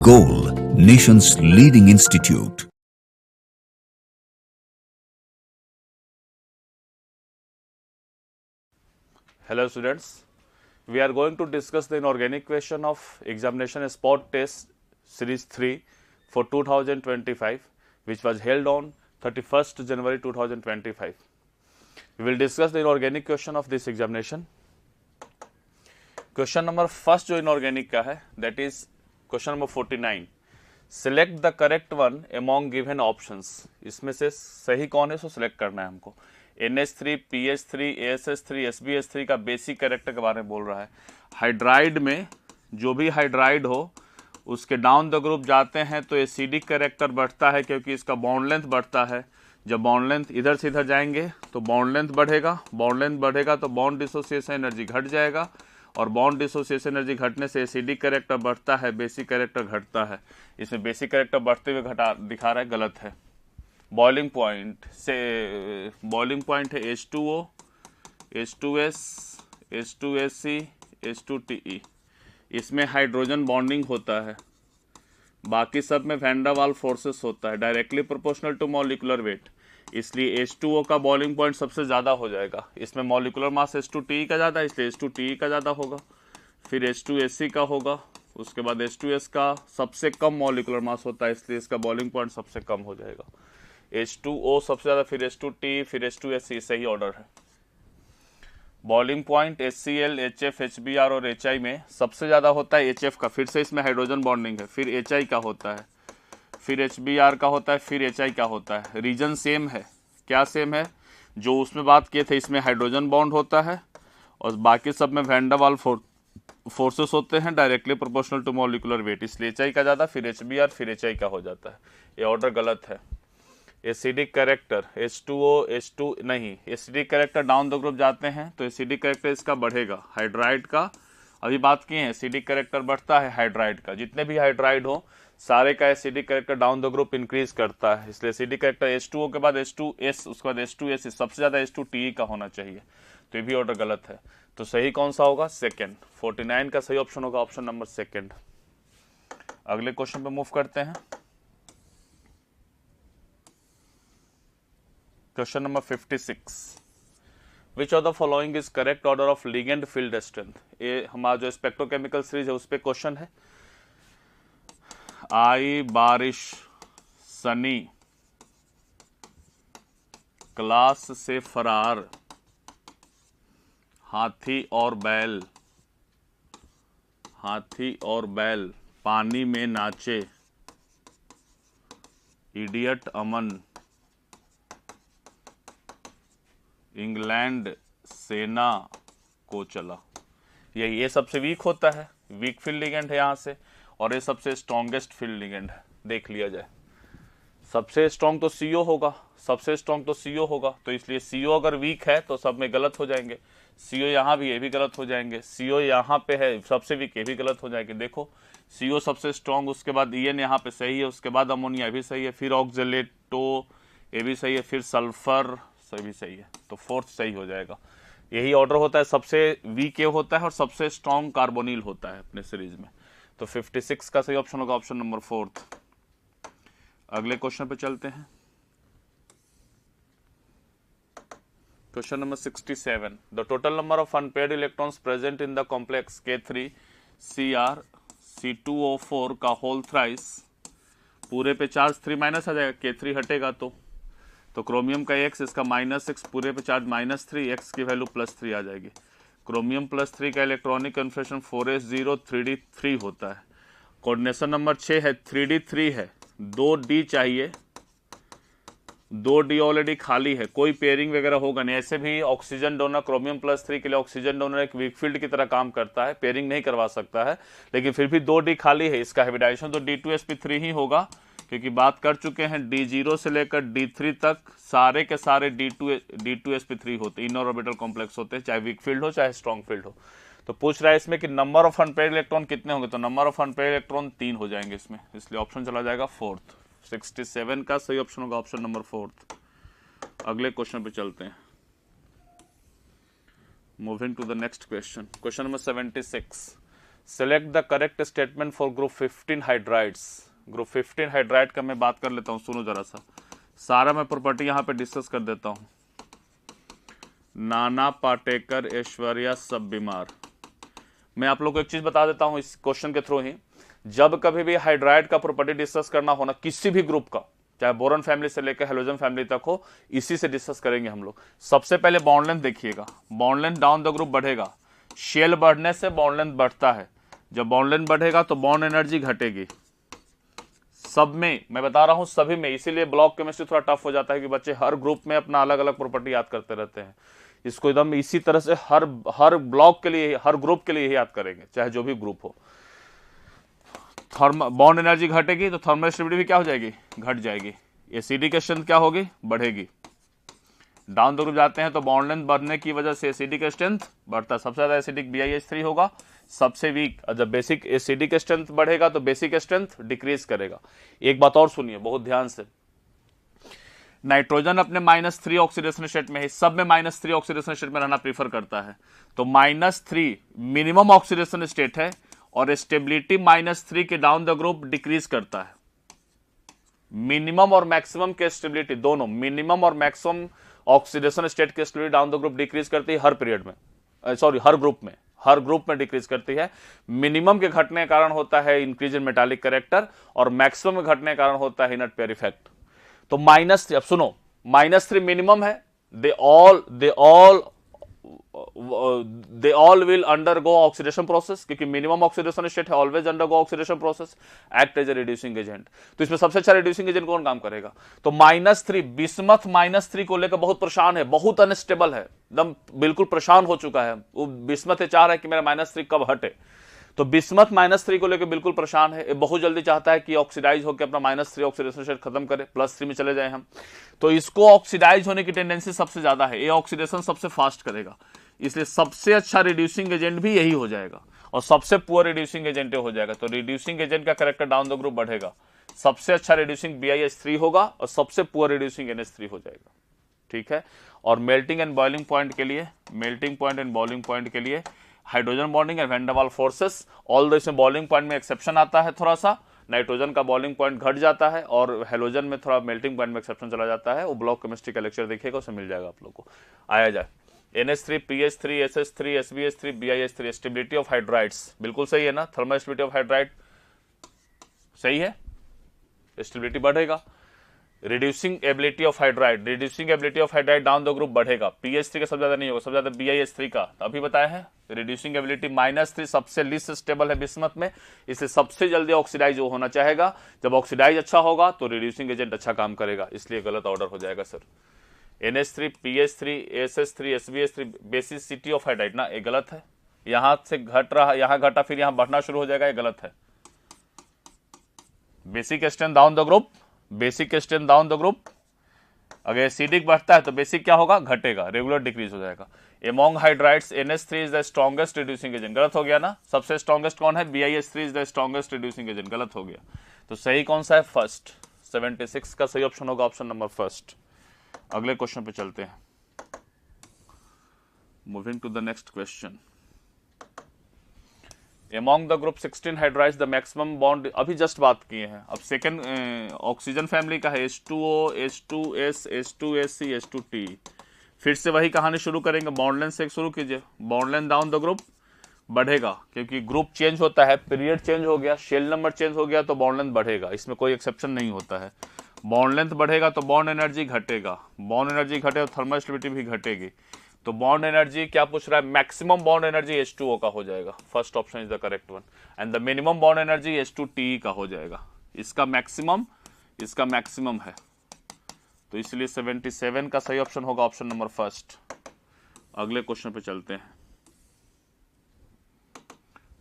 Goal, nation's leading institute. Hello students, we are going to discuss the inorganic question of examination spot test series 3 for 2025 which was held on 31st January 2025. We will discuss the inorganic question of this examination. Question number first जो inorganic का है that is question number 49. Select the correct one among given options. इसमें से सही कौन है सो select करना है हमको. NH3, PH3, ASH3, SBH3 का बेसिक कैरेक्टर के बारे में बोल रहा है. हाइड्राइड में जो भी हाइड्राइड हो उसके डाउन द ग्रुप जाते हैं तो एसिडिक कैरेक्टर बढ़ता है क्योंकि इसका बॉन्ड लेंथ बढ़ता है. जब बॉन्ड लेंथ इधर से इधर जाएंगे तो बॉन्ड लेंथ बढ़ेगा, बॉन्ड लेंथ बढ़ेगा तो बॉन्ड डिसोसिएशन एनर्जी घट जाएगा और बॉन्ड डिसोसिएशन एनर्जी घटने से एसिडिक कैरेक्टर बढ़ता है, बेसिक कैरेक्टर घटता है. इसमें बेसिक कैरेक्टर बढ़ते हुए घटा दिखा रहा है, गलत है. बॉइलिंग पॉइंट है H2O, H2S, H2SC, H2TE. इसमें हाइड्रोजन बॉन्डिंग होता है, बाकी सब में वैन डर वाल्स फोर्सेस होता है directly proportional to molecular weight. इसलिए H2O का बॉइलिंग पॉइंट सबसे ज़्यादा हो जाएगा. इसमें मॉलिक्यूलर मास H2TE का ज़्यादा है इसलिए H2TE का ज़्यादा होगा. फिर H2SC का होगा, उसके बाद H2S का सबसे कम मॉलिक्यूलर मास होता है इसलिए इसका बॉइलिंग पॉइंट सबसे कम हो जाएगा. H2O सबसे ज़्यादा, फिर H2TE, फिर H2SC, सही ऑर्डर है. Boiling point HCl, HF, HBr और HI में सबसे ज़्यादा होता है HF का. फिर से इसमें हाइड्रोजन बॉन्डिंग है. फिर HI का होता है, फिर HBr का होता है, फिर HI का होता है. रीजन सेम है. क्या सेम है? जो उसमें बात किए थे इसमें हाइड्रोजन बॉन्ड होता है और बाकी सब में वैन डर वाल्स फोर्सेस होते हैं directly proportional to molecular weight. इसलिए HI का ज़्यादा, फिर HBr, फिर HI का हो जाता है. ये ऑर्डर गलत है. एसिडिक कैरेक्टर H2O, H2 नहीं, acidic character down the group जाते हैं तो एसिडिक कैरेक्टर इसका बढ़ेगा. हाइड्राइड का अभी बात किए हैं, एसिडिक कैरेक्टर बढ़ता है हाइड्राइड का. जितने भी हाइड्राइड हो सारे का acidic character down the group increase करता है. इसलिए एसिडिक कैरेक्टर H2O के बाद H2S, उसके बाद H2S, सबसे ज्यादा H2TE का होना चाहिए. तो ये भी ऑर्डर गलत है. तो सही कौन सा होगा? सेकेंड. 49 का सही ऑप्शन होगा ऑप्शन नंबर सेकेंड. अगले क्वेश्चन पे मूव करते हैं. Question number 56. Which of the following is correct order of ligand field strength. ये हमारा जो स्पेक्ट्रोकेमिकल सीरीज है उस पर क्वेश्चन है. आई, बारिश, सनी, क्लास से फरार, हाथी और बैल, हाथी और बैल, पानी में नाचे, इडियट अमन, इंग्लैंड सेना को चला. ये सबसे वीक होता है, वीक फील्ड लिगेंड है यहाँ से, और ये सबसे स्ट्रॉन्गेस्ट फील्ड लिगेंड है. देख लिया जाए, सबसे स्ट्रॉन्ग तो CO होगा, सबसे स्ट्रॉन्ग तो CO होगा. तो इसलिए CO अगर वीक है तो सब में गलत हो जाएंगे. CO यहाँ भी, ये भी गलत हो जाएंगे. CO यहाँ पे है सबसे वीक, ये भी गलत हो जाएंगे. देखो CO सबसे स्ट्रॉन्ग, उसके बाद EN यहाँ पे सही है, उसके बाद अमोनिया भी सही है, फिर ऑक्जेलेटो ये भी सही है, फिर सल्फर सही सही है. तो फोर्थ सही हो जाएगा. यही ऑर्डर होता है, सबसे वीक ये होता है और सबसे स्ट्रॉन्ग कार्बोनिल होता है अपने सीरीज में. तो 56 का सही ऑप्शन होगा ऑप्शन नंबर फोर्थ. अगले क्वेश्चन पे चलते हैं. Question number 67. The total number of unpaired electrons present in the complex K3Cr C2O4 का होल थ्राइस. पूरे पे चार्ज 3 माइनस आ जाएगा, K3 हटेगा तो क्रोमियम का X, इसका -6, पूरे पे चार्ज -3, X की वैल्यू +3 आ जाएगी. क्रोमियम +3 का इलेक्ट्रॉनिक कन्फर्मेशन 4s0 3d3 होता है. कोऑर्डिनेशन नंबर 6 है, 3d3 है, 2d चाहिए, 2d ऑलरेडी खाली है, कोई पेयरिंग वगैरह होगा नहीं. ऐसे भी ऑक्सीजन डोनर क्रोमियम +3 के लिए ऑक्सीजन डोनर एक वीक फील्ड की तरह काम करता है, पेयरिंग नहीं करवा सकता है, लेकिन फिर भी 2d खाली है. इसका हाइब्रिडाइजेशन तो D2sp3 ही होगा क्योंकि बात कर चुके हैं D0 से लेकर D3 तक सारे के सारे D2sp3 होते, इनर ऑर्बिटल कॉम्प्लेक्स होते हैं, चाहे वीक फील्ड हो चाहे स्ट्रॉन्ग फील्ड हो. तो पूछ रहा है इसमें कि नंबर ऑफ अनपेयर्ड इलेक्ट्रॉन कितने होंगे, तो नंबर ऑफ अनपेयर्ड इलेक्ट्रॉन 3 हो जाएंगे इसमें, इसलिए ऑप्शन चला जाएगा फोर्थ. 67 का सही ऑप्शन होगा ऑप्शन नंबर फोर्थ. अगले क्वेश्चन पे चलते हैं. Moving to the next question. Question number 76. Select the correct statement for group 15 hydrides. Group 15 hydride का मैं बात कर लेता हूं, सुनो जरा सा, सारा मैं प्रॉपर्टी यहां पे डिस्कस कर देता हूं। नाना पाटेकर, ऐश्वर्या, सब बीमार। मैं आप लोग को एक चीज बता देता हूं इस क्वेश्चन के थ्रू ही, जब कभी भी हाइड्राइड का प्रॉपर्टी डिस्कस करना होना किसी भी ग्रुप का, चाहे बोरन फैमिली से लेकर हेलोजन फैमिली तक हो, इसी से डिस्कस करेंगे हम लोग। सबसे पहले बॉन्ड लेंथ देखिएगा, bond length down the group बढ़ेगा, शेल बढ़ने से बॉन्ड लेंथ बढ़ता है, जब बॉन्ड लेंथ बढ़ेगा तो बॉन्ड एनर्जी घटेगी। सब में मैं बता रहा हूं, सभी में, इसीलिए ब्लॉक केमिस्ट्री थोड़ा टफ हो जाता है कि बच्चे हर ग्रुप में अपना अलग अलग प्रॉपर्टी याद करते रहते हैं। इसको एकदम इसी तरह से हर ब्लॉक के लिए, हर ग्रुप के लिए याद करेंगे, चाहे जो भी ग्रुप हो। बॉन्ड एनर्जी घटेगी तो थर्मल स्टेबिलिटी भी क्या हो जाएगी, घट जाएगी। एसिडिक स्ट्रेंथ क्या होगी, बढ़ेगी। डाउन द ग्रुप जाते हैं तो बॉन्ड लेंथ बढ़ने की वजह से एसिडिक स्ट्रेंथ बढ़ता है, सबसे ज्यादा एसिडिक BiH3 होगा, सबसे वीक। जब बेसिक एसिडिक स्ट्रेंथ बढ़ेगा तो बेसिक स्ट्रेंथ डिक्रीज करेगा। एक बात और सुनिए बहुत ध्यान से, नाइट्रोजन अपने -3 ऑक्सीडेशन स्टेट में है, सब में -3 ऑक्सीडेशन स्टेट में रहना प्रीफर करता है, तो -3 मिनिमम ऑक्सीडेशन स्टेट है और स्टेबिलिटी -3 के डाउन द ग्रुप डिक्रीज करता है। मिनिमम और मैक्सिमम के स्टेबिलिटी दोनों, मिनिमम और मैक्सिमम ऑक्सीडेशन स्टेट के stability down the group decrease करती है हर पीरियड में, सॉरी हर ग्रुप में डिक्रीज करती है। मिनिमम के घटने के कारण होता है इंक्रीज इन मेटालिक कैरेक्टर और मैक्सिमम के घटने के कारण होता है इनर्ट पेयर इफेक्ट। तो -3, अब सुनो, -3 मिनिमम है, they all will undergo oxidation process, क्योंकि मिनिमम ऑक्सीडेशन स्टेट है, always undergo oxidation process, act as a reducing agent. तो इसमें सबसे अच्छा रिड्यूसिंग एजेंट कौन काम करेगा, तो -3। बिस्मथ -3 को लेकर बहुत परेशान है, बहुत अनस्टेबल है, एकदम बिल्कुल परेशान हो चुका है वो। बिस्मथ ये चाह रहा है कि मेरा -3 कब हटे, तो बिस्मथ -3 को लेकर बिल्कुल परेशान है, बहुत जल्दी चाहता है कि ऑक्सीडाइज होकर अपना -3 ऑक्सीडेशन स्टेट खत्म करे, +3 में चले जाए हम। तो इसको ऑक्सीडाइज होने की टेंडेंसी सबसे ज्यादा है, ये ऑक्सीडेशन सबसे फास्ट करेगा, इसलिए सबसे अच्छा रिड्यूसिंग एजेंट भी यही हो जाएगा और सबसे पुअर रिड्यूसिंग एजेंट हो जाएगा। तो रिड्यूसिंग एजेंट का कैरेक्टर डाउन द ग्रुप बढ़ेगा, सबसे अच्छा रिड्यूसिंग BiH3 होगा और सबसे पुअर रिड्यूसिंग NH3 हो जाएगा, ठीक है। और मेल्टिंग एंड बॉइलिंग पॉइंट के लिए, melting point and boiling point के लिए hydrogen bonding and van der Waals forces, although इसमें बॉइलिंग पॉइंट में एक्सेप्शन आता है, थोड़ा सा नाइट्रोजन का बॉइलिंग पॉइंट घट जाता है और हेलोजन में थोड़ा मेल्टिंग पॉइंट में एक्सेप्शन चला जाता है। वो ब्लॉक केमिस्ट्री का लेक्चर देखिएगा, उसमें मिल जाएगा आप लोग को। आया जाए NH3, PH3, SS3, SBH3, BiH3, stability of hydrides बिल्कुल सही है ना, थर्मल स्टेबिलिटी ऑफ हाइड्राइड सही है, स्टेबिलिटी बढ़ेगा। Reducing ability of hydride, reducing ability of hydride down the group बढ़ेगा, PH3 का सबसे ज्यादा नहीं होगा, सबसे ज्यादा BiH3 का, अभी बताया है। रिड्यूसिंग एबिलिटी -3 सबसे लीस्ट स्टेबल है बिस्मथ में, इसलिए सबसे जल्दी ऑक्सीडाइज वो होना चाहेगा। जब ऑक्सीडाइज अच्छा होगा तो रिड्यूसिंग एजेंट अच्छा काम करेगा, इसलिए गलत ऑर्डर हो जाएगा sir. NH3, PH3, SS3, SBH3 basicity of hydride ना, ये गलत है, यहां से घट रहा, यहां घटा फिर यहां बढ़ना शुरू हो जाएगा, ये गलत है। Basic strength down the group, basic strength down the group, अगर एसिडिक बढ़ता है तो बेसिक क्या होगा, घटेगा, रेगुलर डिक्रीज हो जाएगा। Among hydrides NH3 is the strongest reducing agent, गलत हो गया ना, सबसे स्ट्रॉन्गेस्ट कौन है, BiH3 is the strongest reducing agent, गलत हो गया। तो सही कौन सा है, फर्स्ट, 76 का सही ऑप्शन होगा ऑप्शन नंबर फर्स्ट। अगले क्वेश्चन पे चलते हैं, moving to the next question. Among the group 16 hydrides the maximum bond, अभी जस्ट बात किए हैं। अब सेकंड ऑक्सीजन फैमिली का है H2O, H2S, H2SC, H2T। फिर से वही कहानी शुरू करेंगे, बॉन्ड लेंथ से शुरू कीजिए। Bond length down the group बढ़ेगा, क्योंकि ग्रुप चेंज होता है, पीरियड चेंज हो गया, शेल नंबर चेंज हो गया, तो बॉन्ड लेंथ बढ़ेगा, इसमें कोई एक्सेप्शन नहीं होता है। बॉन्ड लेंथ बढ़ेगा तो बॉन्ड एनर्जी घटेगा, बॉन्ड एनर्जी घटेगा तो थर्मल स्टेबिलिटी भी घटेगी। तो बॉन्ड एनर्जी क्या पूछ रहा है, मैक्सिमम बॉन्ड एनर्जी H2O का हो जाएगा, first option is the correct one. And the minimum bond energy H2T का हो जाएगा, इसका मैक्सिमम है, तो इसलिए 77 का सही ऑप्शन होगा ऑप्शन नंबर फर्स्ट। अगले क्वेश्चन पे चलते हैं,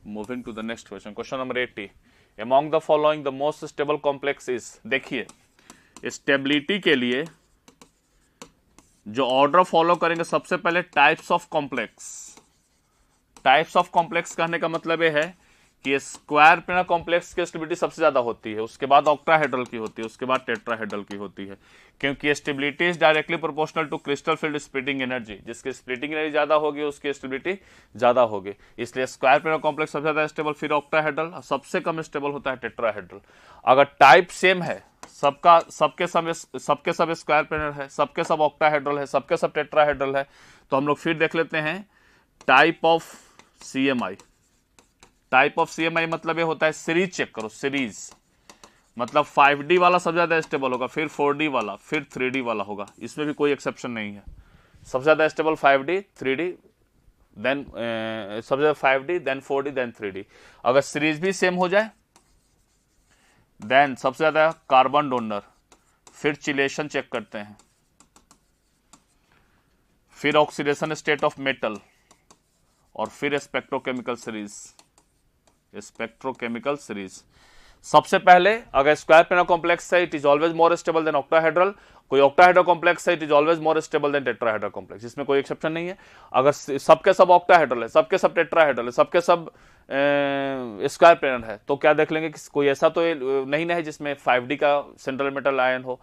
moving to the next question, question number 80। Among the following the most stable complex is, देखिए स्टेबिलिटी के लिए जो ऑर्डर फॉलो करेंगे, सबसे पहले types of complex. Types of complex कहने का मतलब यह है कि स्क्वायर प्लेनर कॉम्प्लेक्स की स्टेबिलिटी सबसे ज्यादा होती है, उसके बाद ऑक्टाहेड्रल की होती है, उसके बाद टेट्राहेड्रल की होती है, क्योंकि stability is directly proportional to crystal field splitting energy. जिसकी स्प्लिटिंग एनर्जी ज्यादा होगी उसकी स्टेबिलिटी ज्यादा होगी, इसलिए स्क्वायर प्लेनर कॉम्प्लेक्स सबसे ज्यादा स्टेबल, फिर ऑक्टाहेड्रल, सबसे कम स्टेबल होता है टेट्राहेड्रल। अगर टाइप सेम है, सबके सब स्क्वायर प्लेनर है, सबके सब ऑक्टाहेड्रल है, सबके सब टेट्राहेड्रल है, तो हम लोग फिर देख लेते हैं type of CMI. Type of CMI मतलब ये होता है सीरीज, चेक करो सीरीज, मतलब 5D वाला सबसे ज्यादा स्टेबल होगा, फिर 4D वाला, फिर 3D वाला होगा, इसमें भी कोई एक्सेप्शन नहीं है। सबसे ज्यादा स्टेबल 5D, 3D, देन सबसे ज्यादा 5D, then 4D, then 3D। अगर सीरीज भी सेम हो जाए देन सबसे ज्यादा कार्बन डोनर, फिर चिलेशन चेक करते हैं, फिर ऑक्सीडेशन स्टेट ऑफ मेटल, और फिर स्पेक्ट्रोकेमिकल सीरीज। स्पेक्ट्रोकेमिकल सीरीज सबसे पहले अगर स्क्वायर प्लेनर कॉम्प्लेक्स है it is always more stable then octahedral, कोई ऑक्टाहेड्रल कॉम्प्लेक्स है it is always more stable then tetrahedral complex, इसमें कोई एक्सेप्शन नहीं है। अगर सबके सब ऑक्टाहेड्रल है, सबके सब टेट्राहेड्रल है, सबके सब स्क्वायर प्लेनर है, तो क्या देख लेंगे कि कोई ऐसा तो नहीं है जिसमें 5D का सेंट्रल मेटल आयन हो,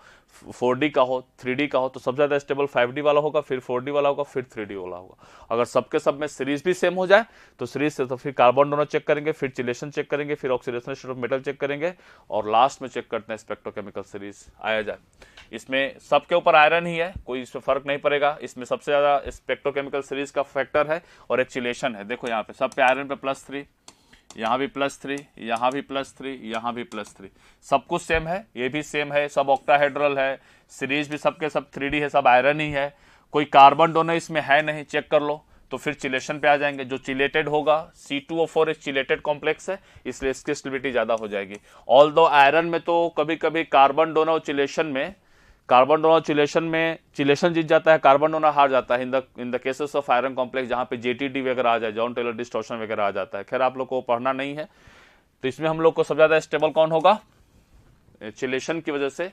4D का हो, 3D का हो, तो सबसे ज्यादा स्टेबल 5D वाला होगा, फिर 4D वाला होगा, फिर 3D वाला होगा। अगर सबके सब में सीरीज भी सेम हो जाए तो सीरीज से तो फिर कार्बन डोनर चेक करेंगे, फिर चिलेशन चेक करेंगे, फिर oxidation state of metal check करेंगे, और लास्ट में चेक करते हैं स्पेक्ट्रोकेमिकल सीरीज आया जाए। इसमें सबके ऊपर आयरन ही है, कोई इसमें फर्क नहीं पड़ेगा। इसमें सबसे ज्यादा स्पेक्ट्रोकेमिकल सीरीज का फैक्टर है और एक चिलेशन है। देखो यहाँ पे सब पे आयरन पे +3, यहाँ भी +3, यहाँ भी +3, यहाँ भी +3, सब कुछ सेम है, ये भी सेम है, सब ऑक्टाहेड्रल है, सीरीज भी सबके सब 3D है, सब आयरन ही है, कोई कार्बन डोनर इसमें है नहीं, चेक कर लो। तो फिर चिलेशन पे आ जाएंगे, जो चिलेटेड होगा C2O4 एक चिलेटेड कॉम्प्लेक्स है, इसलिए इसकी स्टेबिलिटी ज्यादा हो जाएगी। ऑल्दो आयरन में तो कभी कभी कार्बन डोनर चिलेशन जीत जाता है, कार्बन डोनर हार जाता है in the cases of iron complex, जहां पे JTD वगैरह आ जाए, जॉन टेलर डिस्टॉर्शन वगैरह आ जाता है। खैर आप लोग को पढ़ना नहीं है, तो इसमें हम लोग को सबसे ज्यादा स्टेबल कौन होगा, चिलेशन की वजह से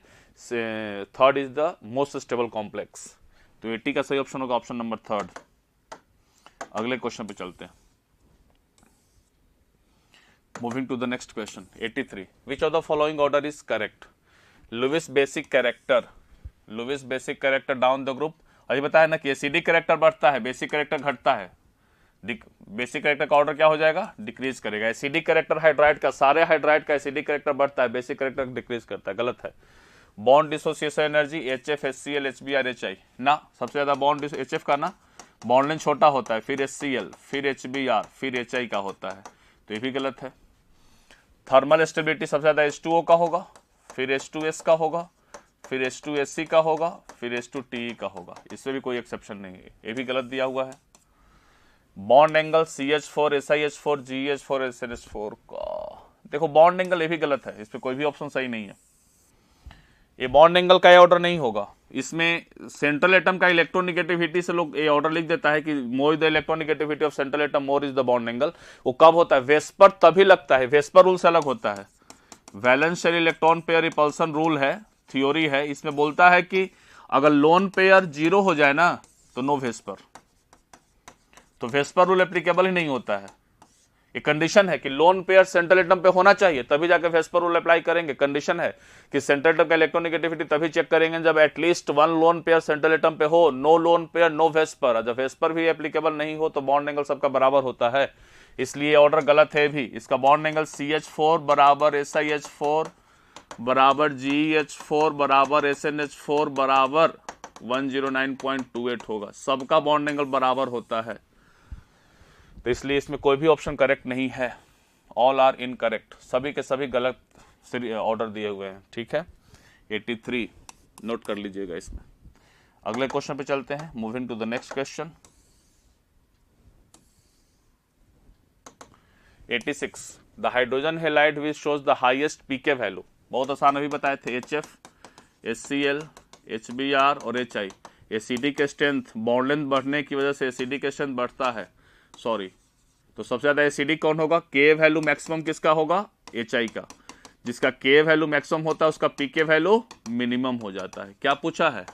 third is the most stable complex, तो 80 का सही ऑप्शन होगा ऑप्शन नंबर 3। अगले क्वेश्चन पे चलते हैं। Moving to the next question 83, which of the following order is correct. Lewis basic character down the group, अभी बताया ना कि एसिडिक कैरेक्टर बढ़ता है, बेसिक कैरेक्टर घटता है। बेसिक कैरेक्टर का ऑर्डर क्या हो जाएगा, डिक्रीज करेगा। एसिडिक कैरेक्टर हाइड्राइड का, सारे हाइड्राइड का एसिडिक कैरेक्टर बढ़ता है, बेसिक कैरेक्टर डिक्रीज करता है, गलत है। Bond dissociation energy HF, HCl, HBr, HI ना, सबसे ज्यादा बॉन्ड HF का ना, बॉन्ड लेंथ छोटा होता है, फिर HCl, फिर HBr, फिर HI का होता है, तो ये भी गलत है। थर्मल स्टेबिलिटी सबसे ज्यादा H2O का होगा, फिर H2S का होगा, फिर H2SC का होगा, फिर H2TE का होगा, इसमें भी कोई एक्सेप्शन नहीं है, ये भी गलत दिया हुआ है। Bond angle CH4, SiH4, GH4, SNH4 का, देखो बॉन्ड एंगल ये भी गलत है, इस पे कोई भी ऑप्शन सही नहीं है। ये बॉन्ड एंगल का ये ऑर्डर नहीं होगा, इसमें सेंट्रल एटम का इलेक्ट्रोनिगेटिविटी से लोग ये ऑर्डर लिख देता है कि more is the electronegativity of central atom, more is the bond angle. वो कब होता है, वेस्पर तभी लगता है, वेस्पर रूल से अलग होता है। Valence shell electron pair repulsion rule है, थ्योरी है, इसमें बोलता है कि अगर लोन पेयर 0 हो जाए ना तो नो वेस्पर, तो वेस्पर रूल एप्लीकेबल ही नहीं होता है। ये कंडीशन है कि लोन पेयर सेंट्रल एटम पे होना चाहिए, तभी जाकर वेस्पर रूल अप्लाई करेंगे। कंडीशन है कि सेंट्रल एटम का इलेक्ट्रोनिगेटिविटी तभी चेक करेंगे जब at least 1 lone pair central atom पे हो, no lone pair no VSEPR. जब वेस्पर भी एप्लीकेबल नहीं हो तो बॉन्ड एंगल सबका बराबर होता है, इसलिए ऑर्डर गलत है भी। इसका बॉन्ड एंगल CH4 बराबर SiH4 बराबर GH4 बराबर SNH4 बराबर 109.28 होगा, सबका बॉन्ड एंगल बराबर होता है, तो इसलिए इसमें कोई भी ऑप्शन करेक्ट नहीं है, ऑल आर इनकरेक्ट, सभी के सभी गलत ऑर्डर दिए हुए हैं। ठीक है, 83 नोट कर लीजिएगा इसमें। अगले क्वेश्चन पे चलते हैं, moving to the next question 86, the hydrogen halide which shows the highest pK value. बहुत आसान अभी बताए थे, HF, HCl, HBr और HI। Acidic strength, bond length बढ़ने की वजह से एसिडिक स्ट्रेंथ बढ़ता है, सॉरी, तो सबसे ज्यादा एसिडिक कौन होगा, के वैल्यू मैक्सिमम किसका होगा, HI का। जिसका के वैल्यू मैक्सिमम होता है उसका पीके वैल्यू मिनिमम हो जाता है। क्या पूछा है,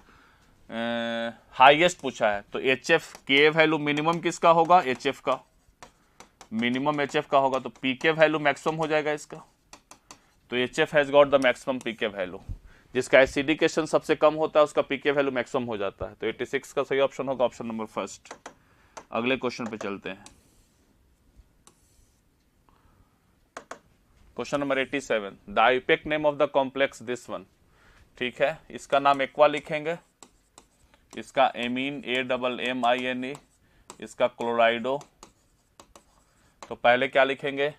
हाईएस्ट पूछा है, तो HF के वैल्यू मिनिमम किसका होगा, HF का। मिनिमम HF का होगा तो PK वैल्यू मैक्सिमम हो जाएगा इसका, तो HF has got the maximum PK value. जिसका एसिडिकेशन सबसे कम होता है उसका PK वैल्यू मैक्सिमम हो जाता है, तो 86 का सही ऑप्शन होगा ऑप्शन नंबर फर्स्ट। अगले क्वेश्चन पे चलते हैं, question number 87, the IUPAC name of the complex this one. ठीक है, इसका नाम एक्वा लिखेंगे, इसका एमीन AMMINE, इसका क्लोराइडो, तो पहले क्या लिखेंगे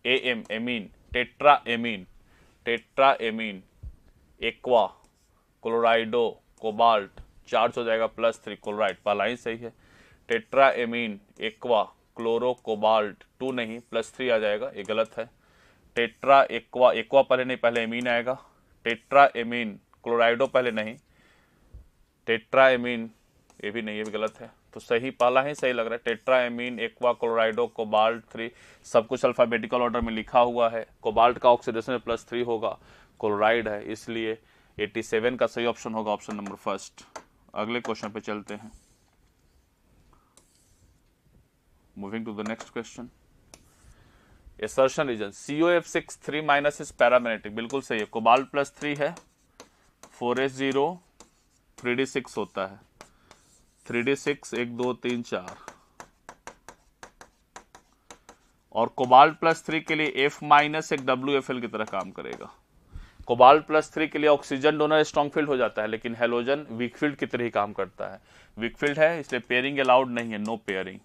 AM amine, tetra amine, aqua, क्लोराइडो, cobalt, charge हो जाएगा +3, क्लोराइड पहला ही सही है। Tetra amine, aqua, chloro, cobalt 2 नहीं +3 आ जाएगा, ये गलत है। टेट्रा एक्वा पहले नहीं, पहले एमीन आएगा। टेट्रा एमीन, क्लोराइडो पहले नहीं, टेट्रा एमीन ये भी नहीं, ये भी गलत है, तो सही पहला ही सही लग रहा है। टेट्रा एमीन, एक्वा, क्लोराइडो, कोबाल्ट 3, सब कुछ अल्फाबेटिकल ऑर्डर में लिखा हुआ है। कोबाल्ट का ऑक्सीडेशन में +3 होगा, क्लोराइड है, इसलिए 87 का सही ऑप्शन होगा ऑप्शन नंबर फर्स्ट। अगले क्वेश्चन पे चलते हैं, moving to the next question. Assertion reason COF6 3- is paramagnetic, बिल्कुल सही है। कोबाल्ट +3 है, 4s0 3d6 होता है, 3d6 1 2 3 4, और कोबाल्ट +3 के लिए F- एक WFL की तरह काम करेगा। कोबाल्ट +3 के लिए ऑक्सीजन डोनर स्ट्रॉन्ग फील्ड हो जाता है, लेकिन हेलोजन वीक फील्ड की तरह ही काम करता है। वीक फील्ड है इसलिए पेयरिंग अलाउड नहीं है, नो पेयरिंग,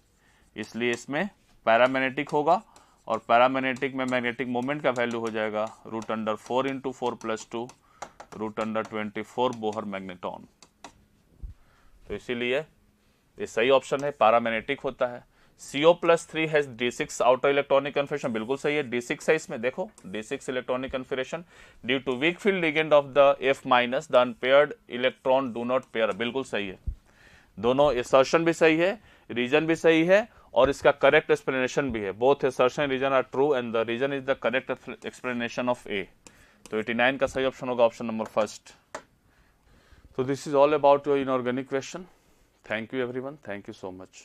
इसलिए इसमें पैरामैग्नेटिक होगा, और पैरामैग्नेटिक में मैग्नेटिक मोमेंट का वैल्यू हो जाएगा √4 × 4 + 2 √24 बोहर मैग्नेटॉन। तो इसीलिए ये सही ऑप्शन है, पैरामैग्नेटिक होता है। CO+3 has D6 outer electronic configuration, बिल्कुल सही है, D6 है इसमें, देखो D6 electronic configuration. Due to weak field ligand of the F- the unpaired electron do not pair, बिल्कुल सही है। दोनों असर्शन भी सही है, रीजन भी सही है, और इसका करेक्ट एक्सप्लेनेशन भी है। Both assertion reason are true and the reason is the correct explanation of A। तो 89 का सही ऑप्शन होगा option number first. So this is all about your inorganic question. Thank you everyone. Thank you so much.